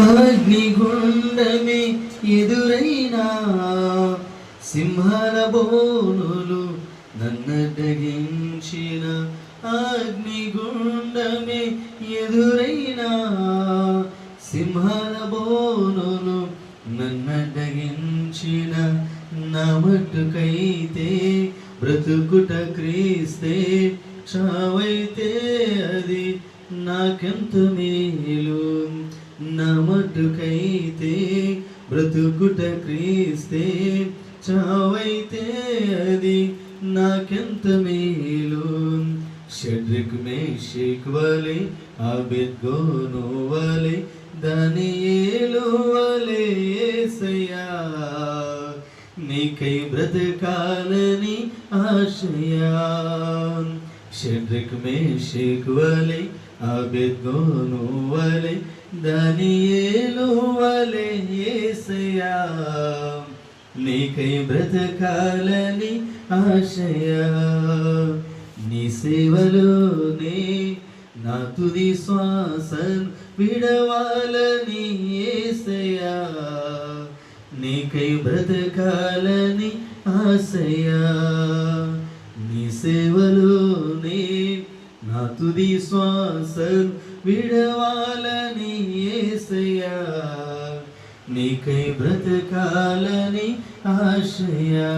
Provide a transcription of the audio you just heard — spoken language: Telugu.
అగ్నిగుండమే ఎదురైనా సింహాల బోనులు నన్నడ్డగించిన అగ్నిగుండమే ఎదురైనా సింహాల బోనులు నన్నడ్డగించిన నా మట్టుకైతే బ్రతుకుట క్రీస్తే చావైతే అది నాకెంత మేలు నా మట్టుకైతే బ్రతుకుట క్రీస్తే చావైతే అది నాకెంత మేలు షడ్రిక్ మేషక్ వలె అబేద్గోను వలె దానియేలు వలె యేసయ్యా నీకై బ్రతకాలని ఆశయా షడ్రిక్ మేషక్ వలె అబేద్గోను వలె దానియేలు వలె యేసయ్యా నీకై బ్రతకాలని ఆశయా నీ సేవలోనే నా తుది శ్వాసను విడవాలని యేసయ్యా నీకై బ్రతకాలని ఆశయా నీ సేవలోనే నా తుది శ్వాసను విడవాలని యేసయ్యా నీకై బ్రతకాలని ఆశయా